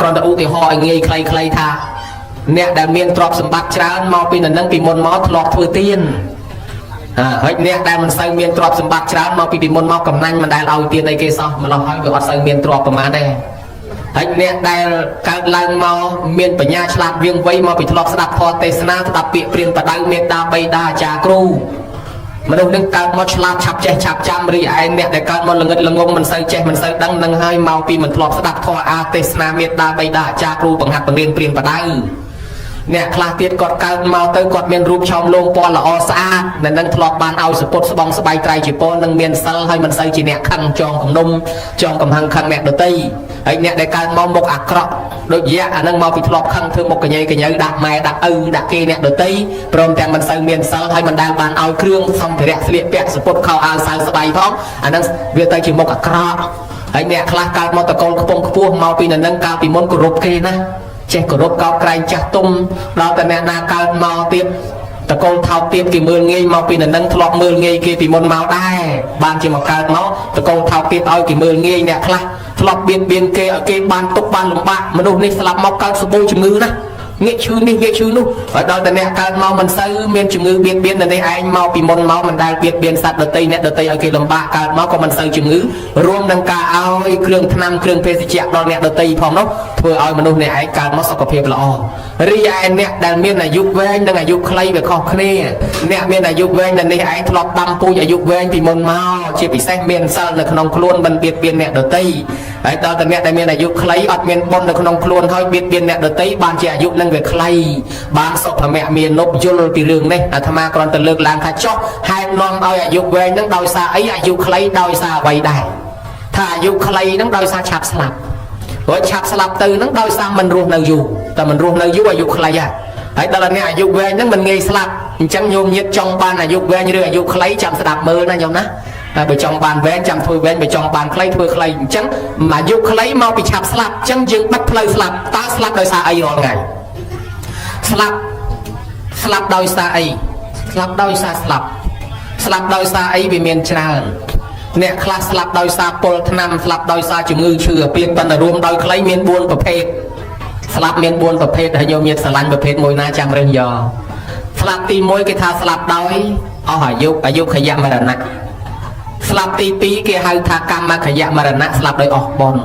còn ta ưu thì họ ngay clay tha nè đã miên trọp sầm bạc trán mau pin nâng pin môn máu lọt thưa tiên hết nè đang mình xây miên trọp sầm bạc trán mau pin môn máu cầm nanh mình đang ao tiên đây kia sao màเราhỏi về xây miên trọpประมาณđây hết nè đang cao lang mau miên bẩn nha chặt viêng vây mau bị lọt sậpพอ เทศนา ดับเปียเปลี่ยนประดังเมตตาใบดาจาครูมันต้องนึกการมาฉลาดฉับใจฉับจำรีไอเนี่ยแต่การมันละเงิดละงงมันใส่ใจมันใส่ดังนังให้เมาปีมันพลอบสดับทออาเทศนาเมตตาใบดาจาครูบังหักบังเรียนเปลี่ยนประดังเนี่ยคลาเตียนกอดการเมาเตยกอดเมียนรูปชอมลงปอนละอสะอาดนั่นนั่งพลอบบานเอาสปดสบองสบายใจจีปอนนั่งเมียนซัลให้มันใส่จีเนี่ยขังจองของนมจองกำหังขังเนี่ยเดตีไอเนี่ยในการมองมกอักระโดยแยกนั่งมองปิดพลอบขังเธอมกกระเยดักไม้ดักดักเกเนี่ยเดตีพร้อมแต่มันใส่เมียนซัลให้มันได้บานเอาเครื่องทำเถระเสียเปียสปดเข้าอาสายสบายท้องอันนั้นเวียนเตยจีมกอักระไอเนี่ยคลาการมอตะโกนขปงขพวงเมาปีนั่งการปีมนกรุบเกนะเจ้ากรบเกาไกลจักตุ้มเราแต่แม่นาการเมาเตียบตะโกนเท้าเตียบกี่มือเงยเมาปีนั่งทะเลาะมือเงยกี่ปีมนเมาได้บางจีมาการเมาตะโกนเท้าเตียบเอากี่มือเงยเนี่ยคละทะเลาะเบียนเกยเกยบานตุกบานหลงบ้ามนุษย์นี่สลับเมาการสบู่จมือนะเงี้ยชื่อนี่เงี้ยชื่อนู้เราแต่แม่การเมามันซื้อเมียนจมือเบียนในไอ้เมาปีมนเมามันได้เบียนสัตว์เดตีเนี่ยเดตีเอากี่ลำบากการเมาก็มันซื้อจมือรวมดังกาเอาเครื่องทำเครื่องเพศเจ็บเราเนี่ยเดตีพร้อมเนาะเพื่อเอามนุษย์ในไอ้การมาสกปรกละอรีไอเนี่ยดังเมียนอายุเว้นดังอายุใครแบบข้อเคลียเนี่ยเมียนอายุเว้นดังในไอ้ทลอกดำปูอายุเว้นปีมนเมาเชี่ยปีแซงเมียนเซลในขนมคล้วนมันเบียนเนี่ยเดตีไอ้ตอนเนี่ยได้เมียนอายุใครอัดเมียนบนในขนมคล้วนเขาเบียนเนี่ยเดตีบานเชี่ยอายุนั่งแบบใครบางศพแม่เมียนนบยุลปีเรื่องนี่อาตมากรอนตะเลิกลางขาจ๊อกให้นอนเอาอายุเว้นนั่งดอยซาไอ้อายุใครดอยซาไว้ได้ถ้าอายุใครนั่งดอยซาฉับสลับว่าฉับสลับตื่นนั่งดอยซามันรวมในอยู่แต่มันรวมในอยู่อายุใครอะไอ้ตอนนี้อายุเว้นนั่งมันเงยสลับจังโยมยึดจองบานอายุเว้นเรื่องอายุใครจำสลับมือนะโยมนะไปจองบานเว้นจำถ้วยเว้นไปจองบานใครถ้วยใครจังมาอายุใครมาไปฉับสลับจังยึงบัดเพลย์สลับตาสลับดอยซาไอ้รอนไงสลับดอยซาไอสลับดอยซาสลับดอยซาไอวิเมียนชราเนี่ยคลาสลับดอยซาปลทนำสลับดอยซาจุงือเชื่อเปลี่ยนปันรวมดอยใครเมียนบวนประเภทสลับเมียนบวนประเภทให้โยมเมียนสลันประเภทมวยนาจำเรื่องยอสลับตีมวยกีฬาสลับดอยเอาอายุขยะมรณะสลับตีปีเกี่ยหาทากรรมมาขยะมรณะสลับโดยออกบอล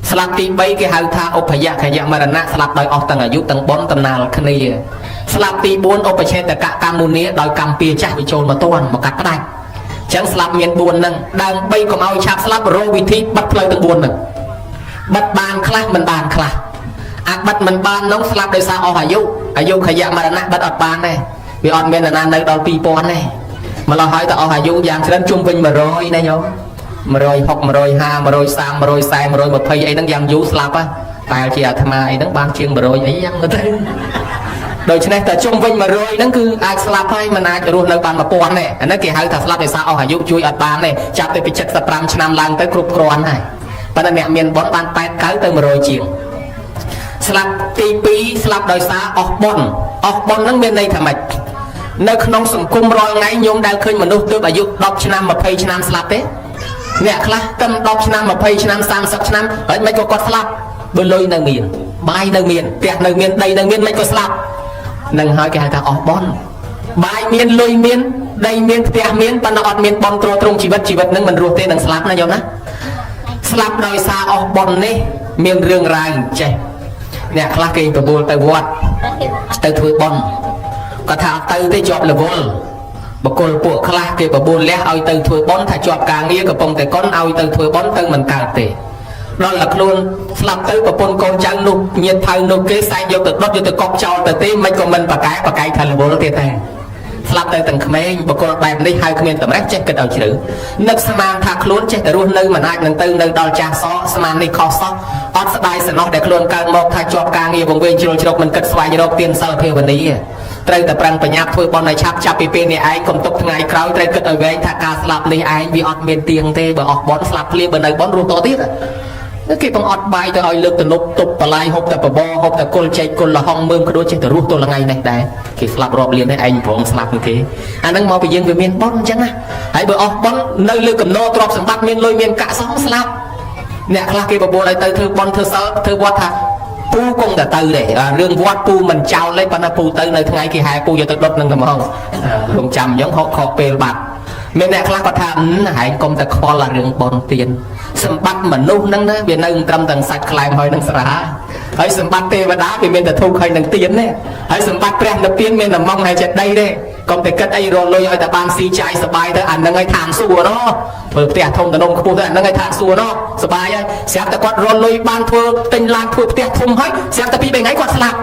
สลับตีใบเกี่ยหาทาอุปยะขยะมรณะสลับโดยออกตั้งอายุตั้งบอลตั้งนาลคณีสลับตีบุญอุปเชตกะกรรมมูลนี้โดยกรรมเปียจ้าวิโจรมาต้วนมากัดได้ฉันสลับเมียนบุญนั่งดังใบของเอาฉาบสลับโรวิธีบัดเพลย์ตั้งบุญนั่งบัดบานคลามันบานคลาอักบัดมันบานน้องสลับโดยซาออายุขยะมรณะบัดอดบานเลยวิออนเมียนนานในดอยปีปอนเลยมาเราหายแต่อายุอย่างเช่นจุ่มเป็นมาโรยนะโยมมาโรยหกมาโรยห้ามาโรยสามมาโรยสี่มาโรยมาเพย์ไอ้นั่งยังยุสลับอ่ะแต่ที่อาตมาไอ้นั่งบางเชียงมาโรยไอ้ยังมาเต้โดยเฉพาะแต่จุ่มเป็นมาโรยนั่นคืออาสลับให้มันอาจจะรวมในบานมาปอนเนี่ยอันนั้นเกี่ยวกับสลับในซาอายุช่วยอัดบานเนี่ยจับไปจัดสปรามชนำลังไปกรุบกรอนให้ปัจจุบันเนี่ยเมียนบอลบานแปดเก้าเติมมาโรยเชียงสลับตีปีสลับโดยซาออกบอลนั่งเมียนในธรรมะในขนมสังคมรอยไงโยมได้เคยมนุษย์ตัวอายุดอกชนะมาเพย์ชนะสลับเต้เนี่ยคลาตั้มดอกชนะมาเพย์ชนะ30 ชนะไอ้ไม่ก็กดสลับเบลอยในเมียนใบในเมียนเตียในเมียนใดในเมียนไม่ก็สลับนั่งหายแกหาทางออกบอลใบเมียนลอยเมียนใดเมียนเตียเมียนปนอดเมียนบอลตรงชีวิตนั่งมันรัวเต้นั่งสลับนะโยมนะสลับโดยซาออกบอลนี่เมียนเรื่องรายใจเนี่ยคลาเก่งตัวบูลตัววัดตัวถือบอลก็ถ้าเตยได้จอบเลเวลบางคนปวดคลาเกี่ยวกับบุญแล้วเอาเตยถือบอลถ้าจอบกลางนี้กับปงแต่ก้อนเอาเตยถือบอลเตยมันกาเตะนั่นแหละครูนสลับเตยกับปนกองจังนุกเงียบทางนุกเกสายยกตึกรถยกตึกกอกเจ้าแต่ตีไม่ก็มันปากไก่ทะเลโบลเตะแต่สลับเตยตั้งเขมรบางคนแบบนี้ให้เขมรแต่แรกเจ็บกระเอาเฉยนักสมานถ้าครูนเจ็บแต่รุ่นนึงมันอาจนั่งเตยนั่งดอลจ่าซ้อสมานในคอซ้ออดสบายสนอกแต่ครูนการมองถ้าจอบกลางนี้วงเวียนจิโร่มันกัดสวายยกเตียนเซลเพวันนี้เตยแต่ปรังปัญญาถ้วยบอลในชับจับปีเป็นในไอ้กลมตกไงคราวเตยเกิดเอาไว้ถ้าการสลับในไอ้วีออดเมนเตียงเตยแบบออกบอลสลับเรียบในบอลรวมตัวติดนั่นคือต้องอดใบแต่เอาเลือกแต่นกตบปลายหกแต่ปะบอหกแต่กลใจกลละห้องเมืองกระโดดเจแต่รู้ตัวละไงเนี่ยได้คือสลับรอบเรียนให้ไอ้ผมสลับโอเคอันนั้นมองไปยิงไปเมียนบอลจังนะไอ้เบอร์ออกบอลในเลือกกับโนตรอบสมบัติเมียนลอยเมียนกะสองสลับ nè khác kia bộ lại từ bon thư sớ thư vót ha pu công đã từ để riêng vót pu mình trao lấy pan pu từ nơi ngày kia hai pu giờ từ đốt nâng cầm không không chăm giống họ khó bề bạc mình nè khác có tham hãy công ta kho là riêng bon tiền sầm bắt mình nung nâng đó vì nâng trăm tầng sạch lại hơi nâng xả hãy sầm bắt tê và đá vì mình đã thu khai nâng tiền đấy hãy sầm bắt prem nâng tiền mình là mong hay chặt đây đây còn để cất ai rồi lôi ở tại ban xì chạy sờ bài tới ăn nâng ai thang xua nó vừa tiệt thông tận đông khu tới nâng ai thang xua nó sờ bài ấy xem ta quạt rồi lôi ban thua tinh lan thua tiệt thông hết xem ta bị bên ấy quạt slap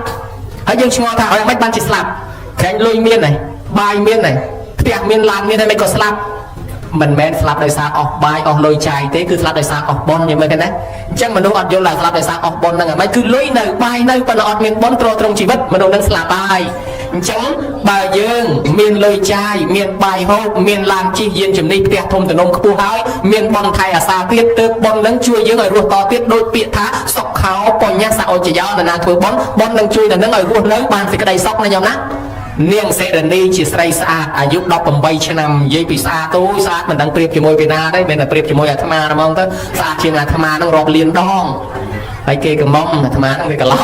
hãy dương cho ta ở mấy ban chỉ slap khánh lôi miên này bài miên này tiệt miên lan miên này mấy quạt slap mình men slap đời sáng off bài off lôi chạy thế cứ slap đời sáng off bon như mấy cái đấy chẳng mình đâu ăn vô là slap đời sáng off bon năng mấy cứ lôi nơi bài nơi còn off miên bon trôi trong chỉ vất mình đâu đang slap bài chẳng bà dương miên lôi chai miên bài hộp miên làm chi viên chấm đi tiệt thông từ nông khu hói miên bon thay xa tiết từ bon nâng chui dương ở ruột to tiết đôi bịa thá sọc kháo còn nhát sao chỉ giáo là thưa bon nâng chui là nâng ở ruột lớn bàn thì cái đây sọc này nhau nát niềng sẽ đần đi chỉ say xa giúp đọc bằng bay cho nằm dây bị xa tối xa mình đang priệp cho môi Việt Nam đấy mình là priệp cho môi tham đúng không tới xa chỉ là tham nó rọt liền đong hay kê cầm mông là tham nó về cả lọ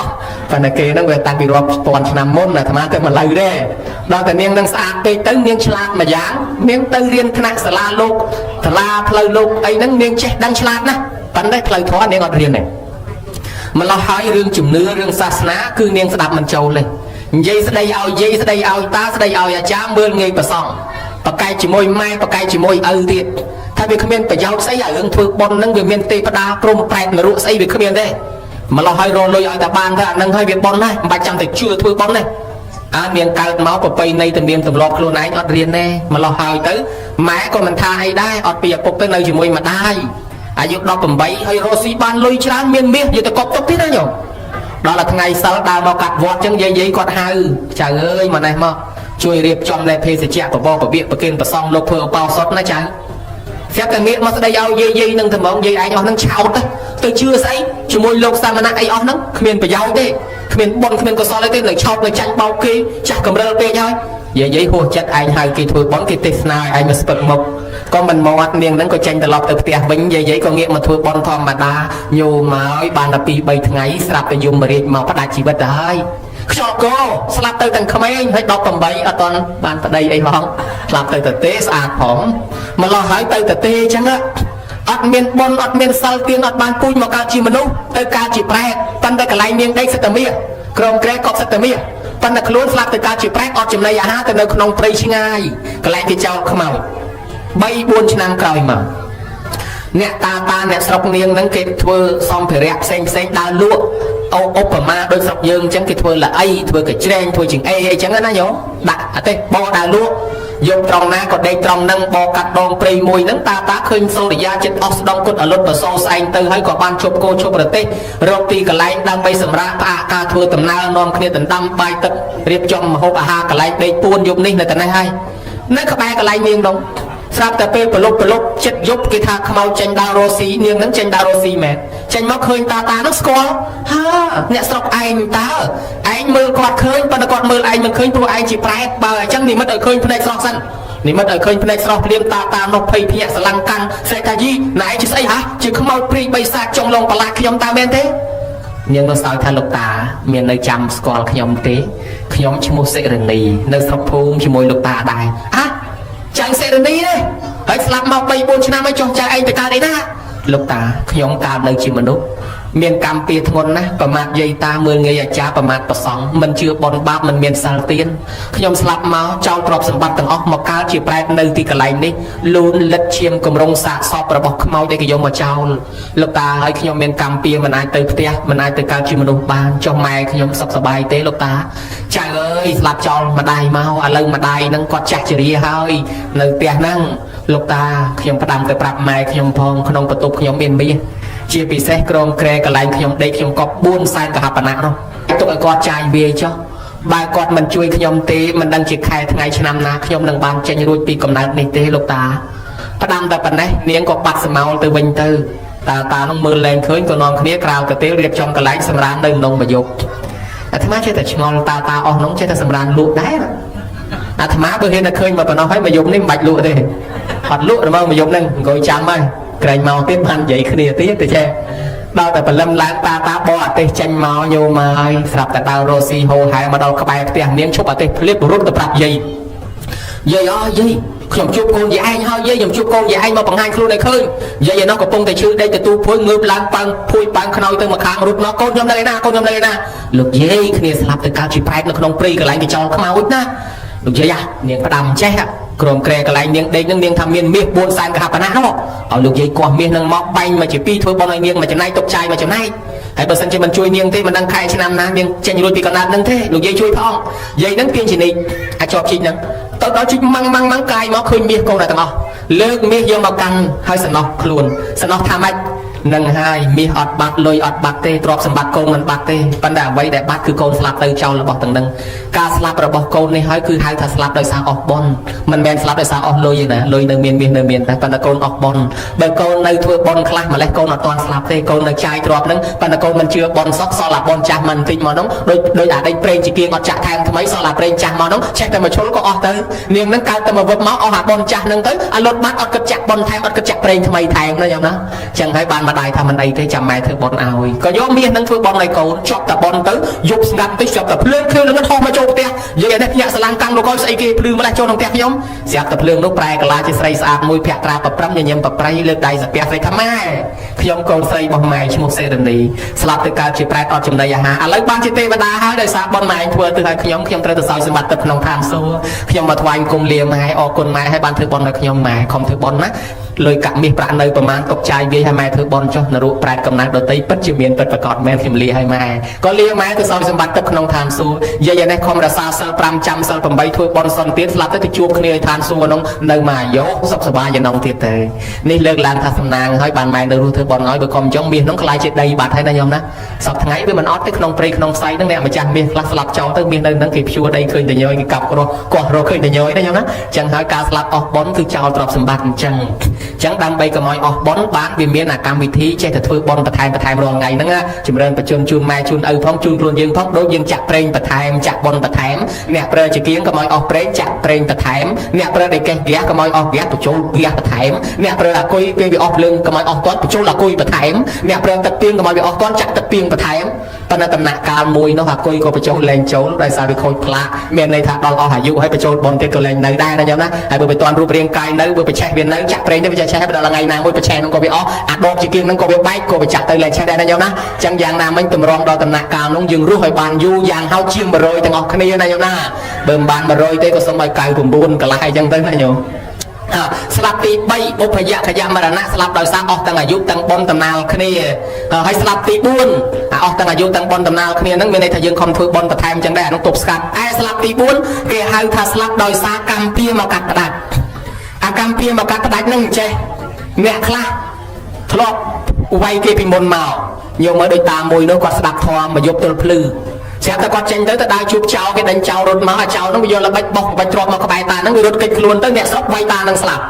và là kê nó về tăng bị rọt toàn nằm môn là tham tới mà lấy đấy đó là niềng đang xa cây tới niềng chlat mà dáng niềng tới riêng thằng sả la lục thả la phơi lục ấy đang niềng chết đang chlat nè bắn đấy phơi thoa niềng ngọt riêng này mà lo hỏi riêng chùm nứa riêng sa ná cứ niềng sẽ đạp mình trâu lên dây sẽ đây ao ta sẽ đây ao cha mưa ngay và xong và cay chỉ môi mai và cay chỉ môi thiệt thay vì không biết phải giao xây ở ứng thưa bon nâng về miền tây và đa krom prẹt mà rượu xây về không biết đây mà lo hai rồi lôi ở ta ban ra nâng hai việc bon này 300 thì chưa thưa bon này miền cao máu của pay này từ miền từ lọt luôn này ọt riêng nè mà lo hai tới mẹ con mình tha hay đai ọt bìa cục tới nơi chỉ môi mà đai giúp đó cầm bấy hay rosi ban lôi chán miền miền giờ tôi cọp tóc thiết đấy nhở đó là ngày sau đào bao cắt vọt chân dây con hai trời ơi mà này mà chui riệp trong lại phê sẽ chẹt của bo của viện của kênh và xong lục phở bao sót nó chẳng phép cái miệng mà đây ao dây nâng thầm ông dây anh nó nâng chào đấy tôi chưa thấy chỉ môi lục sao mà nãy anh nó miền phải giàu đấy miền bon miền có so lấy tên là chọc là tranh bao kia chắc cầm rơ pe thôi dây hồ chất anh hai kỳ thôi bón cái tết nào anh mà sập mộc con mình mò ăn miếng nó có tranh từ lọt từ tiệt vĩnh dây có nghĩa mà thôi bon thom mà đa nhiều mà bàn là pi bay ngày sạp để dùng mà riêng mà phát đại chỉ vật đấy cho cô sạp từ thằng không ấy hay đọc tầm bấy ở toàn bàn tại đây ấy không làm từ từ tế sạc phỏng mà lo hỏi từ từ tê chẳng á ọt miền bon ọt miền sau tiên ọt ban pui mà cao chi mà nung từ cao chỉ pre pan đây cả lại miếng đây sẽ tầm miệng krom kre cọp sẽ tầm miệng pan là luôn sạp từ cao chỉ pre ọt chừng này từ nơi không pre chi ngay cả lại thì cháu không màu bay buôn năm còi mà nè ta nè sọc niềng nắng kịp thưa xong phải rẹp xanh đa lụa ốp mà đôi sọc dương chẳng kịp thưa là ai thưa cái trên thưa chừng ai chẳng nó nhớ đặt tê bo đa lụa dùng trong ná còn đây trong nâng bo cắt đòn prey mùi nắng ta khơi sâu để ra trên ox đông cốt ở lốt và so xanh từ hay có ban chụp cô chụp rồi tê roti cả lại đang bay sầm ra ca thưa tầm na non kia tầm đâm bay tật riệp trong hộp ha cả lại đây buôn dùng ní là tầm này hay nó các bạn cả lại miếng đông sắp tập pe lục chết giúp cái thằng mau tranh đào rosi niềng nắng tranh đào rosi mẹ tranh móc khơi ta nó score ha nè sọc anh mơ quạt khơi và quạt mơ anh mình khơi thua anh chỉ phải bà chẳng thì mất ở khơi phân sọc sẵn thì mất ở khơi phân sọc liêm ta nó phây phia sẽ lăng căng sẽ cái gì nãy chỉ xây hả chỉ không mau pri bay sạc trong lòng và lại khi ông ta bên thế nhưng nó sao thay lục ta miền nơi chăm score khi ông tế khi ông chỉ một sẽ rừng nì nơi sọc phun chỉ môi lục ta đài chẳng sẽ đến đi đấy hãy làm mọc bay 4 năm mới cho cha anh phải ta đấy na lúc ta nhóm ta nơi chỉ mình đúng miền cam pia thôn na và mặt dây ta 10 ngày cha và mặt sóng mình chưa bon bạc mình miền sang tiên nhóm slap máu trao trọc sầm bạc từng óc một cá chỉ bay nơi thì cái này đi luôn lật chiêm cầm rong sạ sọp và bọc máu đây cái giống mà trao lúc ta hãy nhóm miền cam pia mình ai từ tia mình ai từ cao chỉ mình đúng ban cho mai nhóm sập sờ bài tế lúc ta trời ơi slap cho mà đài máu à lưng mà đài nâng quạt chặt chỉ đi hơi nơi tia năng lúc ta nhóm bắt đam từ bạc mai nhóm phong không bắt tục nhóm miền biên chia bị xe krom kre cả lại nhóm đây nhóm có buôn sai cả hạt nặng đâu tụi con trai về cho bài con mình chui nhóm tế mình đang triển khai ngày năm na nhóm đang ban tranh đôi pi cầm nát này tế lúc ta bắt đam tập này miếng có bạc sầm màu từ bình từ ta nó mưa lên khơi con non khía cào cái tế liệp trong cái lái sầm ran đơn nông mà dục thằng má chơi thật ngon ta nóng chơi thật sầm ran lụa đấy thằng má bữa hiện là khơi mà nó phải mà dục nên bạch lụa đây hoặc lụa mà dục nên gọi chạm ơi ក្រែងមកទៀតបាននិយាយគ្នាទៀតទៅចេះដល់តែបលឹមឡើងតាបោអទេសចេញមកញោមហើយស្រាប់តែដើររស់ស៊ីហូហែមកដល់ក្បែរផ្ទះនាងឈប់អទេសភ្លាបរត់ទៅប្រាប់យាយយាយខ្ញុំជួបកូនយាយឯងហើយយាយខ្ញុំជួបកូនយាយឯងមកបង្ហាញខ្លួនឲ្យឃើញយាយឯនោះកំពុងតែឈឺដេកទទួលភួយងើបឡើងប៉ាំងភួយប៉ាំងខ្នើយទៅមកខាងរត់មកកូនខ្ញុំនៅឯណាកូនខ្ញុំនៅឯណាលោកយាយគ្នាស្លាប់ទៅកើតជាប្រែតនៅក្នុងព្រៃកន្លែងគេចោលខ្មោចណាលោកយាយនាងផ្ដាំចេះក្រុមក្រែកន្លែងនាងដេកនឹងនាងថាមានមាស4សែនកហបណានោះឲ្យលោកយាយគាស់មាសនឹងមកបាញ់មកជា2ធ្វើបន់ឲ្យនាងមកចំណែកទុកចាយមកចំណែកហើយបើសិនជាមិនជួយនាងទេមិនដឹងខែឆ្នាំណានាងចេញរួចពីកណ្ដាលនឹងទេលោកយាយជួយផងយាយនឹងទាញជានិចអាចជាប់ជីកនឹងទៅដល់ជីកម៉ាំងកាយមកឃើញមាសកូនទាំងអស់លើកមាសយកមកកាន់ហើយសំណោះខ្លួនសំណោះថាម៉េចនឹងហើយមាសអត់បាត់លុយអត់បាត់ទេទ្រព្យសម្បត្តិកូនមិនបាត់ទេប៉ុន្តែអ្វីដែលបាត់គឺកូនស្លាប់ទៅចោលរបស់ទាំងនឹងការស្លាប់របស់កូននេះហើយគឺហៅថាស្លាប់ដោយសារអស់បុណ្យមិនមែនស្លាប់ដោយសារអស់លុយទេណាលុយនៅមានមាសនៅមានតែប៉ុន្តែកូនអស់បុណ្យបើកូននៅធ្វើបុណ្យខ្លះម្លេះកូនអត់ទាន់ស្លាប់ទេកូននៅចាយទ្រព្យនឹងប៉ុន្តែកូនមិនជឿបុណ្យសោះសល់អាបុណ្យចាស់មិនតិចមកនោះដូចអាដេញប្រេងជាគៀងអត់ចាក់ថែមថ្មីសល់អាប្រេងចាស់មកនោះចេះតែមកឈុលក៏អស់ទៅនាងនឹងកើតតែមកវឹបមកអស់អាបុណ្យចាស់នឹងទៅអាលុតបាត់អត់គិតចាក់បុណ្យថែមអត់គិតចាក់ប្រេងថ្មីថែមណាយ៉ាងណាចឹងហើយបានម្ដាយថាមិនអីទេចាំម៉ែធ្វើបុណ្យឲ្យក៏យកមាសនឹងធ្វើបុណ្យឲ្យកូនជាប់តែបុណ្យទៅយប់ស្ងាត់តិចជាប់តែភ្លើងនឹងហោះមកចូលផ្ទះនិយាយនេះភ្ញាក់ស្រឡាំងកាំងលោកស្អីគេភ្លឺម្លេះចូលក្នុងផ្ទះខ្ញុំស្រាប់តែភ្លើងនោះប្រែកាឡាជាស្រីស្អាតមួយភ័ក្រត្រាប្រព្រឹមញញឹមប្រប្រៃលើកដៃសាពះស្រីថាម៉ែខ្ញុំកូនស្រីរបស់ម៉ែឈ្មោះសេរនីស្លាប់ទៅកើតជាប្រែតអត់ចំណីអាហារឥឡូវបានជាទេវតាហើយដោយសារបុណ្យម៉ែធ្វើទៅឲ្យខ្ញុំត្រូវទៅសោយសម្បត្តិទឹកក្នុងឋានសួគ៌ខ្ញុំមកថ្វាយគុំលាម៉ែអរគុណម៉ែឲ្យបានធ្វើបុណ្យឲ្យខ្ញុំម៉ែខំធ្វើបុណ្យណាលុយកាក់មាសប្រាក់នៅប្រមាណទុកចាយវាយឲ្យម៉ែធ្វើបុណ្យចុះនរកប្រែតកំណត់ដតីពិតជាមានពិតប្រកបមែនខ្ញុំលាឲ្យម៉ែក៏លាម៉ែទៅសោយសម្បត្តិទឹកក្នុងឋានសួគ៌យាយនេះខំរក្សាសិល5ចាំសិល8ធ្វើបុណ្យសន្តិស្លាប់ទៅជួបគ្នាឲ្យឋានសួគ៌ក្នុងនៅមកអាយុសុខសប្បាយយ៉ាងនងទៀតទៅនេះលើកឡើងថាសំណាងឲ្យបានម៉ែនៅរស់ធ្វើបុណ្យឲ្យបើកុំចង់មាសនោះខ្លាយជាដីបាត់ហើយណាញោមណាសប្តាហ៍ថ្ងៃវាមិនអត់ទេក្នុងព្រៃក្នុងផ្សៃហ្នឹងអ្នកម្ចាស់មាសខ្លះស្លាប់ចោលទៅមាសនៅហ្នឹងគេភ្ជួរដីឃើញតែញយគេកាប់ក្រោះកោះរកឃើញតែញយណាញោមណាចឹងហើយការស្លាប់អស់បុណ្យគឺចោលទ្រព្យសម្បត្តិអញ្ចឹងដើម្បីកុំឲ្យអស់បុណ្យបានវាមានអាកម្មវិធីចេះតែធ្វើបុណ្យបន្ថែមរាល់ថ្ងៃហ្នឹងជំរឿនបញ្ជូនជូនម៉ែជូនឪផងជូនខ្លួនយើងផងដូចយើងចាក់ប្រេងបន្ថែមចាក់បុណ្យបន្ថែមអ្នកប្រើជាគៀងកុំឲ្យអស់ប្រេងចាក់ប្រេងបន្ថែមអ្នកប្រើដេកេះហ្គាសកុំឲ្យអស់ហ្គាសបញ្ចូលហ្គាសបន្ថែមអ្នកប្រើអាគុយពេលវាអស់ភ្លើងកុំឲ្យអស់ទាត់បញ្ចូលអាគុយបន្ថែមអ្នកប្រើទឹកពីងកុំឲ្យវាអស់ទាត់ចាក់ទឹកពីងបន្ថែមប៉ុន្តែដំណាក់កាលមួយនោះអាគុយក៏បញ្ចូលលែងចូលដោយសារវាខូចផ្លាកមានន័យថាដល់អស់អាយុហើយបញ្ចូលបុណ្យទៀតក៏លែងនៅដែរណាញោមណាហើយបើមិនទាន់រូបរាងកាយនៅបើបច្ឆេះវានៅចាក់ប្រេងទៅវាចេះដល់ថ្ងៃណាមួយបច្ឆេះនោះក៏វាអស់អាដបជាគៀងនឹងក៏វាបែកក៏វាចាក់ទៅលែងឆេះដែរណាញោមណាចឹងយ៉ាងណាមិញតម្រង់ដល់ដំណាក់កាលនោះយើងរស់ឲ្យបានយូរយ៉ាងហោចជាង100ទាំងអស់គ្នាណាញោមណាបើមិនបាន100ទេក៏សូមឲ្យ99កន្លះអីចឹងទៅណាញោមស្លាប់ទី3បុព្វយខយមរណៈស្លាប់ដោយសារអស់ទាំងអាយុទាំងបុណ្យដំណាលគ្នាហើយស្លាប់ទី4អស់ទាំងអាយុទាំងបុណ្យដំណាលគ្នាហ្នឹងមានន័យថាយើងខំធ្វើបុណ្យបន្ថែមចឹងដែរអានោះទប់ស្កាត់ស្លាប់ទី4គេហៅថាស្លាប់ដោយសារកម្មពៀមកកាត់ផ្ដាច់អាកម្មពៀមកកាត់ផ្ដាច់ហ្នឹងចេះអ្នកខ្លះធ្លាប់វាយគេពីមុនមកញោមមើលដូចតាមួយនោះគាត់ស្ដាប់ធម៌មកយប់ទល់ភ្លឺស្រាប់តែគាត់ចេញទៅដើរជួបចោលគេដេញចោលរត់មកអាចោលនោះវាយកល្បិចបោះក្បាច់ទ្រាប់មកក្បែរតាហ្នឹងវារត់គេចខ្លួនទៅអ្នកស្រុកវាយតាហ្នឹងស្លាប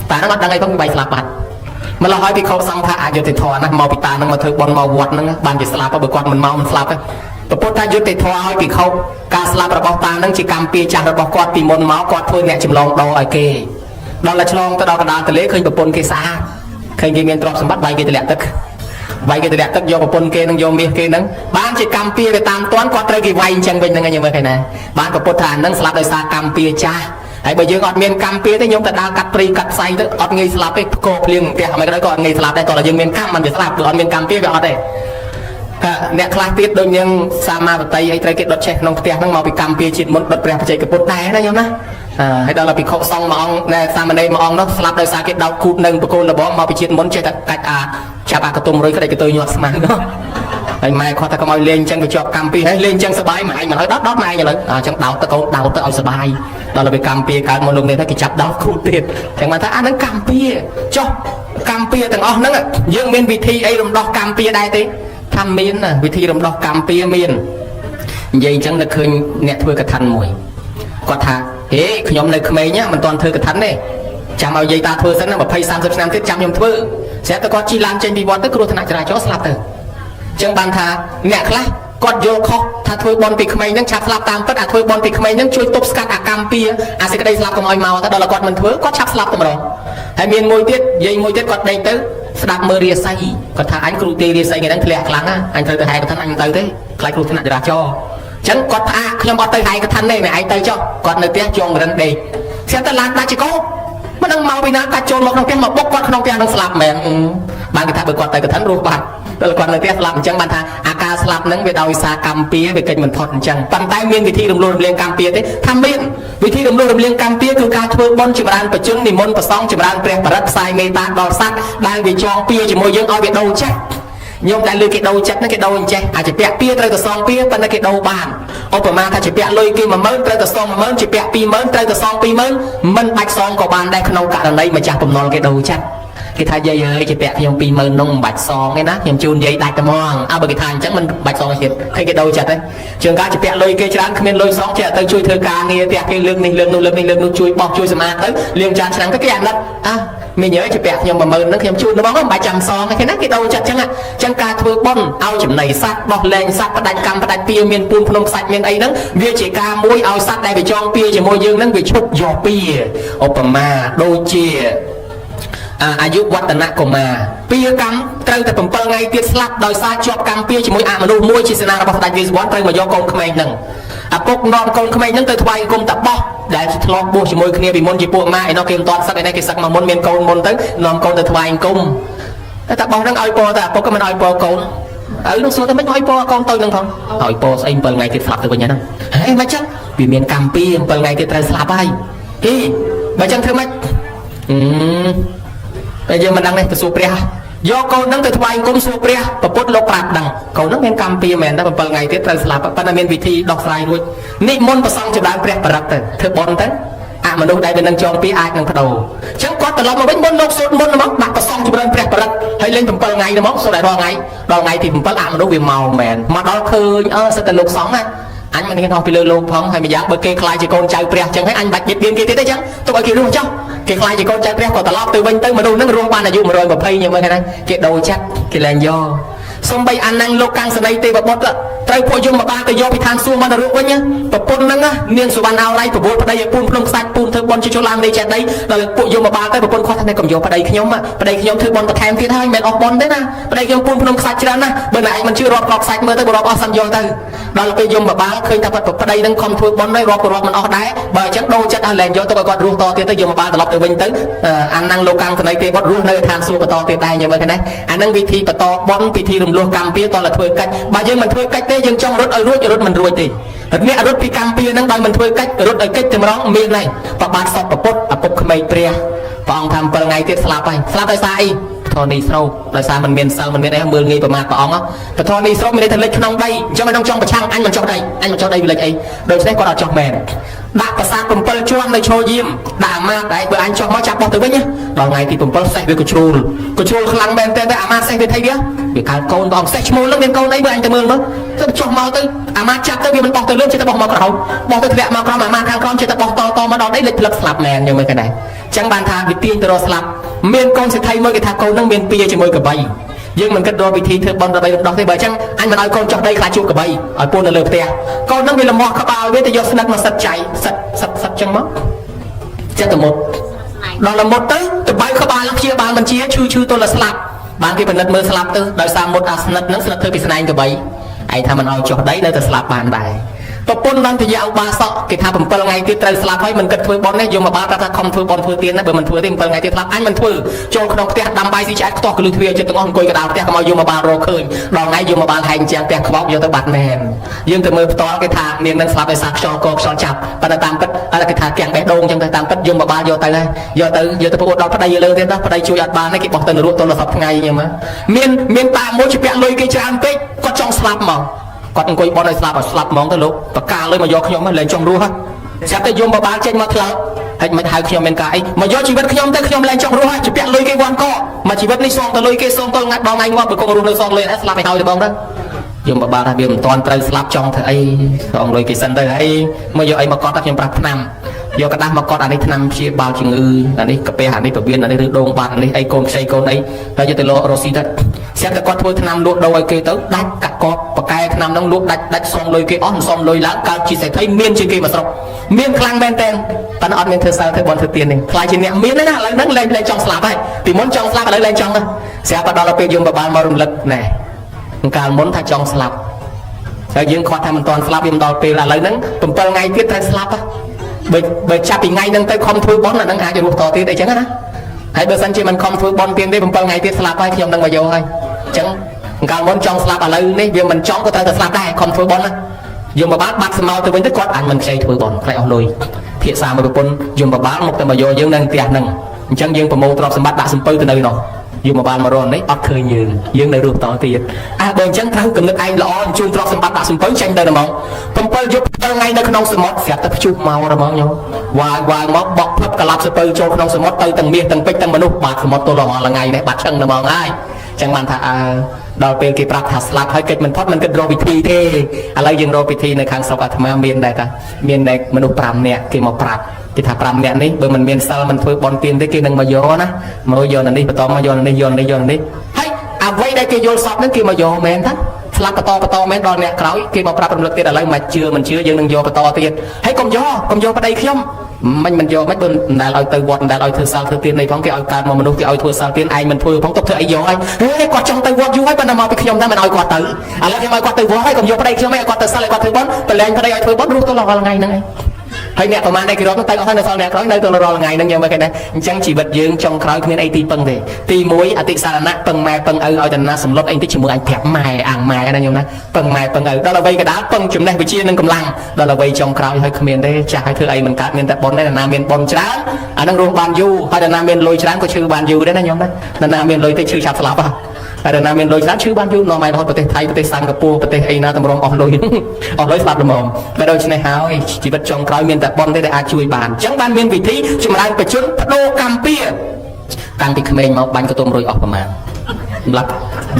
់តាហ្នឹងអត់ដឹងអីផងវាយស្លាប់បាត់ម្ល៉េះហើយពីខោសង្ឃថាអយុធធម៌ណាមកពីតាហ្នឹងមកធ្វើបន់មកវត្តហ្នឹងបានជាស្លាប់បើគាត់មិនមកមិនស្លាប់ទេប្រពុតថាយុទ្ធធម៌ឲ្យពីខោការស្លាប់របស់តាហ្នឹងជាកម្មពៀចាស់របស់គាត់ពីមុនមកគាត់ធ្វើអ្នកចម្លងដោឲ្យគេដល់តែឆ្លងទៅដល់កណ្ដាលទន្លេឃើញប្រពន្ធគេស្អាតឃើញគេមានទ្រព្យសម្បត្តិវាយគេទម្លាក់ទឹកវាយគេទម្លាក់ទឹកយកប្រពន្ធគេនឹងយកមាសគេនឹងបានជាកម្មពៀទៅតាមតាន់គាត់ត្រូវគេវាយអញ្ចឹងវិញហ្នឹងខ្ញុំមើលឃើញណាបានប្រពុតថាហ្នឹងស្លាប់ដោយសារកម្មពៀចាស់ហើយបើយើងអត់មានកម្មពៀទេខ្ញុំទៅដើរកាត់ព្រៃកាត់ផ្សៃទៅអត់ងាយស្លាប់ទេកោភ្លៀងផ្ទះមិនក៏អត់ងាយស្លាប់ដែរតោះតែយើងមានកម្មមិនវាស្លាប់គឺអត់មានកម្មពៀវាអត់ទេអ្នកខ្លះទៀតដូចយើងសាមាវតីអីត្រូវគេដុតឆេះក្នុងផ្ទះហ្នឹងមកពីកម្មពៀជាតិមុនដុតព្រះបច្ចេកពុទ្ធដែរណាខ្ញុំណាហើយដល់ទៅភិក្ខុសង្ឃមួយអង្គដែលសាមណេរមួយអង្គនោះស្លាប់ដោយសារគេដោតគូតនឹងបកគលលបងមកពីជាតិមុនចេះតែកាច់ចាប់អាកតុំរុយក្តិកទៅញាត់ស្មានោះហើយម៉ែគាត់ថាកុំឲ្យលេងអញ្ចឹងវាជាប់កម្មពៀហើយលេងអញ្ចឹងសុបាយម៉ែឯងមិនឲ្យដោតម៉ែឯងឥឡូវអញ្ចឹងដោតទៅកូនដោតទៅឲ្យសុបាយដល់ទៅកម្មពៀកើតមកលោកនេះទៅគេចាប់ដោតគូតទៀតអញ្ចឹងមកថាអាហ្នឹងកម្មពៀចុះកម្មពៀទាំងអស់ហ្នឹងយើងមានវិធីអីរំដោះកម្មពៀដែរទេថាមានវិធីរំដោះកម្មពៀមាននិយាយអញ្ចឹងទៅឃើញអ្នកធ្វើកថាមួយគាត់ថាហេខ្ញុំនៅក្មេងមិនទាន់ធ្វើកថាទេចាំឲ្យយាយតាធ្វើសិនណា20 30ឆ្នាំទៀតចាំខ្ញុំធ្វើស្រាប់តែគាត់ជិះឡានចេញពីវត្តទៅគ្រោះថ្នាក់ចរាចរណ៍ស្លាប់ទៅអញ្ចឹងបានថាអ្នកខ្លះ គាត់យល់ខុសថាធ្វើបន់ពីក្មេងហ្នឹងឆាប់ស្លាប់តាមពិតអាធ្វើបន់ពីក្មេងហ្នឹងជួយទប់ស្កាត់អាកម្មពៀអាសេចក្តីស្លាប់កុំឲ្យមកទៅដល់គាត់មិនធ្វើគាត់ឆាប់ស្លាប់តែម្ដងហើយមានមួយទៀតនិយាយមួយទៀតគាត់ដេកទៅស្ដាប់មើលរាសីគាត់ថាអញគ្រូទេរាសីថ្ងៃហ្នឹងធ្លាក់ខ្លាំងណាអញត្រូវទៅហែកថាអញមិនទៅទេខ្លាចគ្រោះថ្នាក់ចរាចរណ៍អញ្ចឹងគាត់ថាខ្ញុំអត់ទៅហែកថាទេឯងទៅចុះគាត់នៅផ្ទះជងរិនដេកស្រាប់តែឡើងដាច់ចកោមិនដឹងមកពីណាកាច់ចូលមកក្នុងផ្ទះមកបុកគាត់ក្នុងផ្ទះនឹងស្លាប់មែនបានគេថាបើគាត់ទៅកថារស់បាត់ដល់គាត់នៅផ្ទះស្លាប់អញ្ចឹងបានថាអាការស្លាប់ហ្នឹងវាដោយសារកម្មពៀវាកិច្ចមិនផុតអញ្ចឹងប៉ុន្តែមានវិធីរំលោភរំលាងកម្មពៀទេថាមានវិធីរំលោភរំលាងកម្មពៀគឺការធ្វើបុណ្យចម្រើនបជននិមន្តប្រសងចម្រើនព្រះបរិត្តផ្សាយមេត្តាដល់សត្វដែលវាចងពៀជាមួយយើងឲ្យវាដូរចាស់ញោមដែលលើគេដូរចិត្តហ្នឹងគេដូរអញ្ចេះអាចជាពាក់ពៀត្រូវទៅសងពៀប៉ុន្តែគេដូរបានឧបមាថាជាពាក់លុយគេ10000ត្រូវទៅសង10000ជាពាក់20000ត្រូវទៅសង20000មិនបាច់សងក៏បានដែរក្នុងករណីម្ចាស់បំណុលគេដូរចិត្តគេថាយាយអើយជាពាក់ខ្ញុំ20000នោះមិនបាច់សងទេណាខ្ញុំជូនយាយដាច់តែហ្មងបើគេថាអញ្ចឹងមិនបាច់សងទៀតឃើញគេដូរចិត្តទេជាងការជាពាក់លុយគេច្រើនគ្មានលុយសងចេះទៅជួយធ្វើការងារផ្ទះគេលើកនេះលើកនោះលើកនេះលើកនោះជួយបោះជួយសម្អាតទៅលាងចានឆ្នាំទៅគេអាណិតមីញើជាពាក់ខ្ញុំ10000ហ្នឹងខ្ញុំជូនដល់មិនបាច់ចាំសងទេណាគេដូរចិត្តអញ្ចឹងការធ្វើបុណ្យឲ្យចំណីសត្វដោះលែងសត្វផ្ដាច់កម្មផ្ដាច់ពៀមានពូនភ្នំខ្សាច់មានអីហ្នឹងវាជាការមួយឲ្យសត្វដែលវាចងពៀជាមួយយើងហ្នឹងវាឈប់យកពៀឧបមាដូចជាអាយុវឌ្ឍនកុមារពៀកម្មត្រូវតែ7ថ្ងៃទៀតស្លាប់ដោយសារជាប់កម្មពៀជាមួយអមនុស្សមួយជាសេនារបស់ស្ដេចវីសវ័នត្រូវមកយកកូនក្មេងហ្នឹងឪពុកនាំកូនក្មេងហ្នឹងទៅថ្វាយគុំតាបោះដែលធ្លាប់បួសជាមួយគ្នាពីមុនជាពួកម៉ាក់ឯនោះគេមិនទាន់សឹកឯនេះគេសឹកមកមុនមានកូនមុនទៅនាំកូនទៅថ្វាយគុំតែតាបោះហ្នឹងឲ្យពរតែឪពុកក៏មិនឲ្យពរកូននោះសួរតែមិនឲ្យពរកូនទៅហ្នឹងផងឲ្យពរស្អី7ថ្ងៃទៀតស្លាប់ទៅវិញហ្នឹងហេមិនចឹងវាមានកម្មពៀ7ថ្ងៃទៀតត្រូវស្លាប់ហើយបើចឹងធ្វើម៉េចតែយើងមិនដឹងនេះទៅសួរព្រះយកកូននឹងទៅថ្វាយគុំសួរព្រះប្រពុតលោកប្រាប់ដឹងកូននឹងមានកម្មពៀមែនតែ7ថ្ងៃទៀតត្រូវស្លាប់ប៉ុន្តែមានវិធីដោះស្រាយរួចនិមន្តប្រសងចម្រើនព្រះបរិត្តទៅធ្វើបុណ្យទៅអមនុស្សដែលវានឹងចងពៀអាចនឹងបដូរអញ្ចឹងគាត់ត្រឡប់មកវិញមុនលោកសូត្រមុនមកដាក់ប្រសងចម្រើនព្រះបរិត្តហើយលេង7ថ្ងៃទៅមកសូត្រដល់ថ្ងៃទី7អមនុស្សវាមកមែនមកដល់ឃើញសិតតែលោកសង្ឃណាអញមិនហ៊ានអស់ពីលើលោកផងហើយម្យ៉ាងបើគេខ្លាចជាកូនចៅព្រះអញ្ចឹងហើយអញបាច់បៀតបៀនគេទៀតទេអញ្ចឹងទុកឲ្យគេរស់ចុះគេខ្លាចជាកូនចៅព្រះក៏ត្រឡប់ទៅវិញទៅមនុស្សហ្នឹងរស់បានអាយុ120ញ៉ឹងមើលឃើញគេដូរចិត្តគេលែងយកសំបីអានឹងលោកកាំងសនីទេវបុត្រត្រូវពួកយមបាលទៅយកពីឋានសួគ៌មកទៅរស់វិញប្រពន្ធហ្នឹងនាងសុវណ្ណោឡៃប្រពន្ធប្តីឲ្យពូនភ្នំខ្សាច់ពូនធ្វើបន់ជាចូលឡើងនៃចេតិយដល់ពួកយមបាលទៅប្រពន្ធគាត់ថាកុំយកប្តីខ្ញុំធ្វើបន់បន្ថែមទៀតហើយមិនអស់បន់ទេណាប្តីខ្ញុំពូនភ្នំខ្សាច់ច្រើនណាស់បើណាឯងមិនជឿរាប់ខ្សាច់មើលទៅបរាប់អស់សិនយកទៅដល់ពេលយមបាលឃើញថាប្តីហ្នឹងខំធ្វើបន់ហើយរាប់មិនអស់ដែរបើអញ្ចឹងដូរចិត្តឲ្យលែងយកទៅឲ្យគាត់រស់តទៀតទៅយមបាលត្រឡប់ទៅវិញទៅអានឹងលោកកាំងសនីទេវបុត្ររស់នៅឋានសួគ៌បន្តទៀតដែរយ៉ាងមើលឃើញអានឹងវិធីបន្តបន់ពិធីរំលោះកម្មពៀតតែធ្វើកិច្ចបើយើងមិនធ្វើកិច្ចទេយើងចង់រត់ឲ្យរួចរត់មិនរួចទេអ្នករត់ពីកម្មពៀហ្នឹងដោយមិនធ្វើកិច្ចរត់ឲ្យកិច្ចតែម្ដងមានហើយប្របាទសពប្រពុតឪពុកក្មេងព្រះព្រះអង្គថា7ថ្ងៃទៀតស្លាប់ហើយស្លាប់ដោយសារអីធរនីស្រោបដោយសារមិនមានសិលមិនមានអីមើលងាយប្រមាថព្រះអង្គពធរនីស្រោបមានន័យថាលិចក្នុងដីអញ្ចឹងមិនចង់ប្រឆាំងអញមិនចុះដីវាលិចអីដូច្នេះគាត់អត់ចុះមែនដាក់ប្រាសាទ7ជាន់នៅឈរយាមដាក់អាមាត្យបើអញចុះមកចាប់បោះទៅវិញដល់ថ្ងៃទី7សេះវាកជ្រូលខ្លាំងមែនតែអាមាត្យសេះវាថៃវាកើតកូនបងសេះឈ្មោលនឹងមានកូនអីបើអញទៅមើលមើលទៅចុះមកទៅអាមាត្យចាប់ទៅវាមិនបោះទៅលឿនចេះតែបោះមកក្រោមបោះទៅធ្លាក់មកក្រោមអាមាត្យខាងក្រោមចេះតែបោះតមកដល់ដីលិចផ្លឹកស្លាប់មែនយើងមើលកណ្ដែរចឹងបានថាវាទាញទៅរកស្លាប់មានកូនសិទ្ធិមួយគេថាកូននឹងមានពៀជាមួយកបីយើងមិនគិតរកវិធីធ្វើបន់ដើម្បីរំដោះទេបើអញ្ចឹងអញមិនឲ្យកូនចុះដីខ្លាចជួបកបីឲ្យពូននៅលើផ្ទះកូននឹងវាលំមាស់ក្បាលវាទៅយកស្និតមកសិតចៃសិតចឹងមកចិត្តទៅមុតដល់ល្មុតទៅបើក្បាលព្យាបាលមិនជាឈឺទល់តែស្លាប់បានគេពិនិត្យមើលស្លាប់ទៅដោយសារមុតអាស្និតហ្នឹងស្និតធ្វើពីស្នែងកបីឯងថាមិនឲ្យចុះដីនៅតែស្លាប់បានដែរប្រពន្ធបានទៅយកបាសក់គេថា7ថ្ងៃទៀតត្រូវស្លាប់ហើយមិនគិតធ្វើបន់ទេយកមកបានថាខំធ្វើបន់ធ្វើទៀនណាបើមិនធ្វើទេ7ថ្ងៃទៀតស្លាប់អញមិនធ្វើចូលក្នុងផ្ទះដាំបាយស៊ីឆ្អែតខ្ទាស់កលឹះទ្វារចិត្តទាំងអស់អង្គុយកណ្ដាលផ្ទះកុំឲ្យយកមកបានរកឃើញដល់ថ្ងៃយកមកបានហែងជាងផ្ទះខ្វោកយកទៅបាត់មែនយើងទៅមើលផ្ទាល់គេថានាងនឹងស្លាប់ដោយសារខ្យល់កខ្យល់ចាប់ប៉ុន្តែតាមពិតគេថាទាំងបេះដូងអញ្ចឹងទៅតាមពិតយកមកបានយកទៅហើយយកទៅប្រកួតដល់ប្តីលើទៀតដល់ប្តីជួយអត់បានទេគេបោះទៅនរកទល់10ថ្ងៃអញ្ចឹងមានតាមួយជាពាក់លុយគេច្រើនពេកគាត់ចង់ស្លាប់មកគាត់អង្គុយបន់ឲ្យស្លាប់ហ្មងទៅលោកបកាលុយមកយកខ្ញុំមកលែងចង់រស់ហ่ะស្រាប់តែយមបបាលចេញមកថ្លើហើយមិនហៅខ្ញុំមានការអីមកយកជីវិតខ្ញុំទៅខ្ញុំលែងចង់រស់ហើយជាពាក់លុយគេវាន់កមកជីវិតនេះសងទៅលុយគេសងទៅងាត់បងឯងងាប់បើកុំរស់នៅសងលុយស្លាប់ឲ្យហើយទៅបងទៅយមបបាលថាវាមិនតាន់ត្រូវស្លាប់ចង់ធ្វើអីសងលុយគេសិនទៅហើយមកយកអីមកកត់ថាខ្ញុំប្រាប់ឆ្នាំ យកกระดาษមកកត់អានេះឆ្នាំព្យាបាលជំងឺអានេះកាពះអានេះពវៀនអានេះឬដងបាត់អានេះអីកូនខ្ចីកូនអីហើយយកទៅលក់រស់ស៊ីទៅស្រាប់តែគាត់ធ្វើឆ្នាំលក់ដូរឲ្យគេទៅដាច់កាក់កបបកែឆ្នាំហ្នឹងលក់ដាច់សុំលុយគេអស់សុំលុយឡើងកើតជាសេដ្ឋីមានជាងគេមកស្រុកមានខ្លាំងមែនតើប៉ុន្តែអត់មានធ្វើសើធ្វើបន់ធ្វើទៀននេះខ្លាចជាអ្នកមានទេណាឥឡូវហ្នឹងលែងចង់ស្លាប់ហើយពីមុនចង់ស្លាប់ឥឡូវលែងចង់ទៅស្រាប់តែដល់ពេលយើងបបាលមករំលឹកណែកាលមុនថាចង់ស្លាប់ហើយយើងគាត់ថាមិនទាន់ស្លាប់យើងដល់ពេលឥឡូវហ្នឹង7ថ្ងៃទៀតត្រូវស្លាប់បើចាប់ពីថ្ងៃហ្នឹងទៅខំធ្វើបន់អាហ្នឹងអាចរស់តទៀតអីចឹងណាហើយបើសិនជាមិនខំធ្វើបន់ទៀនទេ7ថ្ងៃទៀតស្លាប់ហើយខ្ញុំនឹងមកយកហើយអញ្ចឹងកាលមុនចង់ស្លាប់ឥឡូវនេះវាមិនចង់ក៏ត្រូវតែស្លាប់ដែរខំធ្វើបន់ណាយើងបបាលបាត់ស្មោទៅវិញទៅគាត់អញមិនខ្ចីធ្វើបន់ខ្លាចអស់លុយភាសាមួយប្រពន្ធយើងបបាលមកតែមកយកយើងនៅផ្ទះហ្នឹងអញ្ចឹងយើងប្រមូលទ្រព្យសម្បត្តិដាក់សំពៅទៅនៅនោះយើងមកបានមករននេះអត់ឃើញយើងនៅរស់តទៀតបើអញ្ចឹងត្រូវកំណត់ឯងល្អជូនទ្រព្យសម្បត្តិដាក់សំពៅចេញទៅហ្មង7យប់7ថ្ងៃនៅក្នុងសមុទ្រស្រាប់តែព្យុះមកហ្មងញោមវាយមកបក់ផ្លឹបកលាប់សពៅចូលក្នុងសមុទ្រទៅទាំងមាសទាំងពេជ្រទាំងមនុស្សបាត់សមុទ្រទៅដល់ថ្ងៃនេះបាត់ឈឹងហ្មងហើយអញ្ចឹងបានថាដល់ពេលគេប្រាប់ថាស្លាប់ហើយកិច្ចមិនផុតមិនគិតរកវិធីទេឥឡូវយើងរកវិធីនៅខាងស្រុកអាត្មាមានដែរតាមានមនុស្ស5នាក់គេមកប្រាប់គេថា5នាក់នេះបើមិនមានសិលមិនធ្វើបន់ទៀនទេគេនឹងមកយកណាមកយកនៅនេះបន្តមកយកនៅនេះយកនេះយកនេះហើយអ្វីដែលគេយល់សពហ្នឹងគេមកយកមែនតាស្លាប់បន្តមែនដល់អ្នកក្រោយគេមកប្រាប់រំលឹកទៀតឥឡូវមិនជឿមិនជឿយើងនឹងយកបន្តទៀតហើយកុំយកប្តីខ្ញុំមិនយកមិនដែលឲ្យទៅវត្តដែលឲ្យធ្វើសិលធ្វើទៀននេះផងគេឲ្យកើតមកមនុស្សគេឲ្យធ្វើសិលទៀនឯងមិនធ្វើផងទុកធ្វើអីយកហើយគាត់ចង់ទៅវត្តយូរហើយប៉ុន្តែមកពីខ្ញុំតែមិនឲ្យគាត់ទៅឥឡូវខ្ញុំឲ្យគាត់ទៅវត្តហើយកុំយកប្តីខ្ញុំឯងគាត់ទៅសិលឲ្យគាត់ធ្វើបន់ប្រឡែងប្តីឲ្យធ្វើបន់រស់ទៅរាល់ថ្ងៃហ្នឹងឯងហើយអ្នកប្រមាណដែលគេរត់ទៅអស់ហើយនៅសល់អ្នកក្រោយនៅទៅរាល់ថ្ងៃហ្នឹងយើងមើលគេដែរអញ្ចឹងជីវិតយើងចុងក្រោយគ្មានអីទីពឹងទេទី1អតិសារណៈពឹងម៉ែពឹងឪឲ្យតាណាសម្លុតអីតិចជាមួយអញប្រាប់ម៉ែអាំងម៉ែណាញោមណាពឹងម៉ែពឹងឪដល់អ្វីក៏ដោយពឹងចំណេះវិជ្ជានិងកម្លាំងដល់អ្វីចុងក្រោយហើយគ្មានទេចាស់ឲ្យធ្វើអីមិនកើតមានតែប៉ុនដែរតាណាមានប៉ុនច្រើនអាហ្នឹងរស់បានយូរហើយតាណាមានលុយច្រើនក៏ឈឺបានយូរដែរណាញោមណាតាណាមានលុយតិចឈឺឆាប់ស្លាប់ហ៎ហើយណាមានលុយច្រើនឈឺបានយូរនាំឲ្យរហូតប្រទេសថៃប្រទេសសិង្ហបុរីប្រទេសអីណាតម្រង់អស់លុយស្លាប់ល្មមតែដូច្នេះហើយជីវិតចុងក្រោយមានតែប៉ុនទេដែលអាចជួយបានអញ្ចឹងបានមានវិធីចម្រើនបជនបដូរកម្មពៀតាំងពីក្មេងមកបាញ់កតុំរុយអស់ប្រមាណសម្រាប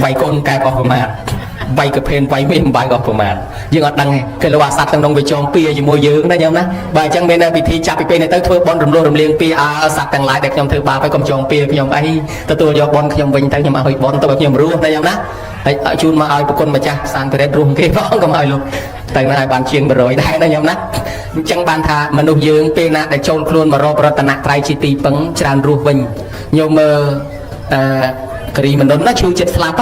់វាយកូនកែបអស់ប្រមាណវាយកភេនវាយមានបាយអស់ប្រមាណយើងអត់ដឹងទេគេលោកអាសត្វទាំងនោះវាចងពៀជាមួយយើងណាញោមណាបើអញ្ចឹងមានវិធីចាប់ពីពេលនេះទៅធ្វើបន់រំលោះរំលាងពៀសត្វទាំងឡាយដែលខ្ញុំធ្វើបាបហើយកុំចងពៀខ្ញុំអីទទួលយកបន់ខ្ញុំវិញទៅខ្ញុំឲ្យបន់ទៅឲ្យខ្ញុំរស់ណាញោមណាហើយជូនមកឲ្យប្រគុណម្ចាស់សានពេរ៉េតរស់គេផងកុំឲ្យលោកទៅណាឲ្យបានជាង100ដែរណាញោមណាអញ្ចឹងបានថាមនុស្សយើងពេលណាដែលចូលខ្លួនមករករតនត្រ័យជាទីពឹងច្រើនរស់វិញញោមមើលគិរីមនុស្សណាជួយចិត្តស្លាប់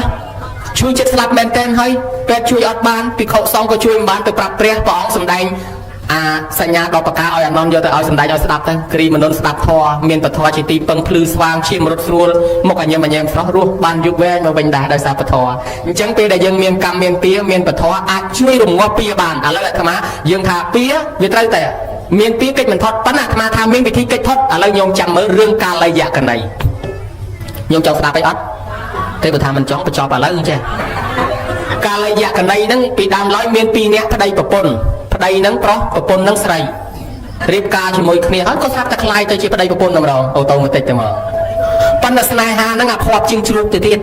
ជួយចិត្តស្លាប់មែនតើហើយពេទ្យជួយអត់បានភិក្ខុសង្ឃក៏ជួយមិនបានទៅប្រាប់ព្រះអង្គសម្ដែងសញ្ញាដល់ប្រកាសឲ្យអានន់យកទៅឲ្យសម្ដែងឲ្យស្ដាប់ទៅគ្រីមនុស្សស្ដាប់ធម៌មានពធជាទីពឹងភ្លឺស្វាងឈាមរត់ស្រួលមកអញ្ញឹមស្រស់រស់បានយប់វែងមកវិញដែរដោយសារពធអញ្ចឹងពេលដែលយើងមានកម្មមានពៀមានពធអាចជួយរងាប់ពៀបានឥឡូវអាត្មាយើងថាពៀវាត្រូវតែមានពៀកិច្ចមិនផុតប៉ុន្តែអាត្មាថាមានវិធីកិច្ចផុតឥឡូវញោមចាំមើលរឿងកាលយៈកណីញោមចង់ស្ដាប់អីអត់ទេបើថាមិនចង់បញ្ចប់ឥឡូវចេះកាលយៈកណីហ្នឹងពីដើមឡើយមាន2នាក់ប្តីប្រពន្ធប្តីហ្នឹងប្រុសប្រពន្ធហ្នឹងស្រីរៀបការជាមួយគ្នាហើយក៏ស្រាប់តែคล้ายទៅជាប្តីប្រពន្ធតែម្ដងអូតូម៉ាទិកតែមកប៉ុន្តែស្នេហាហ្នឹងអាផាត់ជាងជ្រូកទៅទៀត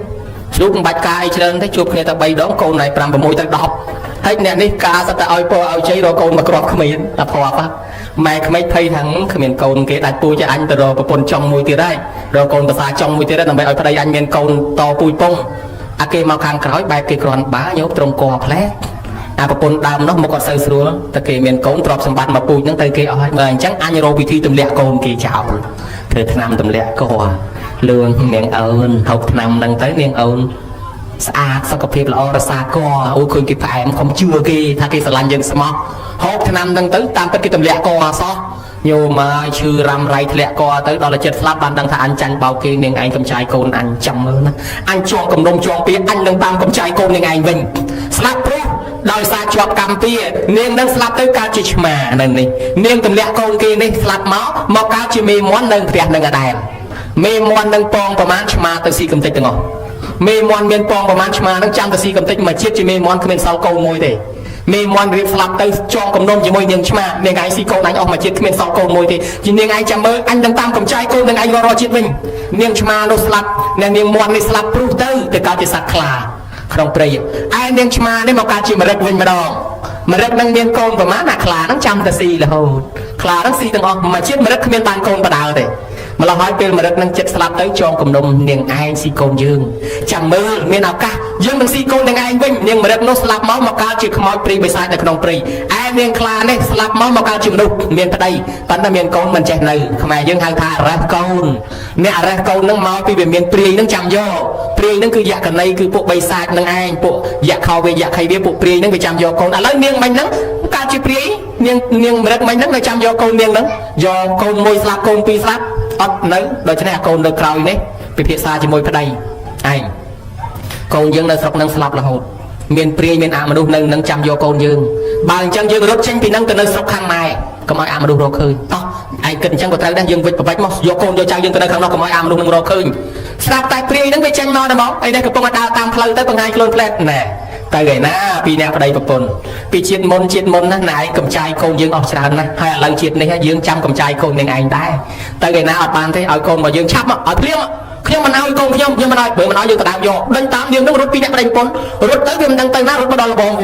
ជ្រូកមិនបាច់ការអីច្រើនទេជួបគ្នាតែ3ដងកូនណៃ5 6ទៅ10ហើយអ្នកនេះការសិតតែឲ្យពរឲ្យជ័យរកកូនមកគ្រាប់គ្មានអាផាត់ម៉ែក្មេកភ័យថាគ្មានកូនគេដាច់ពូជអញទៅរកប្រពន្ធចង់មួយទៀតហើយរកកូនប្រសាចង់មួយទៀតដើម្បីឲ្យប្តីអញមានកូនតពូជពងអាគេមកខាងក្រោយបែបគេគ្រាន់បាញោមត្រង់កផ្លែអាប្រពន្ធដើមនោះមកគាត់សូវស្រួលតែគេមានកូនទ្រព្យសម្បត្តិមកពូជហ្នឹងទៅគេអស់ហើយបើអញ្ចឹងអញរកវិធីទម្លាក់កូនគេចោលធ្វើឆ្នាំទម្លាក់កលឿងនាងអូនហូបឆ្នាំហ្នឹងទៅនាងអូនស្អាតសុខភាពល្អរសាកអូឃើញគេផ្អែមកុំជឿគេថាគេស្រឡាញ់យើងស្មោះហូបឆ្នាំហ្នឹងទៅតាមពិតគេទម្លាក់កអសោះញោមមកឈឺរ៉ាំរៃធ្លាក់កទៅដល់តែចិត្តស្លាប់បានដឹងថាអញចាញ់បោកគេនាងឯងកំចាយកូនអញចាំមើលណាអញជាប់កំដុំជាប់ពីអញនឹងតាមកំចាយកូននាងឯងវិញស្លាប់ព្រោះដោយសារជាប់កម្មពីនាងនឹងស្លាប់ទៅកើតជាឆ្មានៅនេះនាងទម្លាក់កូនគេនេះស្លាប់មកកើតជាមេមន់នៅផ្ទះនឹងអដែរមេមន់នឹងពងប្រមាណឆ្មាទៅស៊ីកំតិចទាំងអស់មេមន់មានពងប្រមាណឆ្មានឹងចាំទៅស៊ីកំតិចមួយជាតិជាមេមន់គ្មានសល់កូនមួយទេមេមន់រៀបស្លាប់ទៅចងកំណុំជាមួយនាងឆ្មានាងឯងស៊ីកូនអញអស់មួយជាតិគ្មានសល់កូនមួយទេជានាងឯងចាំមើលអញនឹងតាមកំចាយកូននាងឯងរកជាតិវិញនាងឆ្មានោះស្លាប់នាងមន់នេះស្លាប់ព្រោះទៅកើតជាសត្វខ្លាក្នុងព្រៃឯនាងឆ្មានេះមកកើតជាមរិតវិញម្ដង mà rất năng miên con và má là khá năng chăm ta si là hồ khá năng si từng ông mà chết mà rất miên bàn con và đào thế mà lo hỏi bên mà rất năng chết slap tới cho cùng đồng niềng ai si con dương chẳng mơ miên nào cả dương năng si con đang ai vinh nhưng mà rất nó slap máu mà cao chịu không ai pri bị sai được không pri ai miên khá này slap máu mà cao chịu đục miên ở đây bắn ra miên con mình chạy này không ai dương hàng thà ra con mẹ ra con năng máu vì miên pri năng chăm vô pri năng cứ dạ cái này cứ bộ bay sai năng ai bộ dạ khâu về dạ khay về bộ pri năng bị chăm vô con đã lấy miên mình năng cao chịu pri miên rất mình năng là chăm vô con miên năng do con môi slap con pi slap nấy đôi chân này con được cào này bị phía xa chỉ môi phải đây ai con dương là sọc năng slap là hột miền pri miền mà đu nâng chăm vô con dương bằng chân dương rốt tranh thì nâng từ nơi sọc hàng này có mọi mà đu rô khơi ai cần chân của ta đang dương vịt và bách móc vô con vô trang dương từ nơi khang nó có mọi mà đu rô khơi slap tay pri nâng với tranh nó nè móc ai đây có con đào tam phơi tới bằng hai kilo flat nè tay gầy na pi nè vào đây bập bồn pi chiết môn này cầm chai con dương ọt tràn này hay là lần chiết này dương chăm cầm chai con nên anh tay gầy na ọt bàn thế ở con mà dương chắp ở phía nhưng mà nói con nhưng mà nói bởi mà nói dương ta đang vô đánh tám dương nó rút pi nè vào đây bồn rút tới viêm đang tay na rút bắt đầu bồn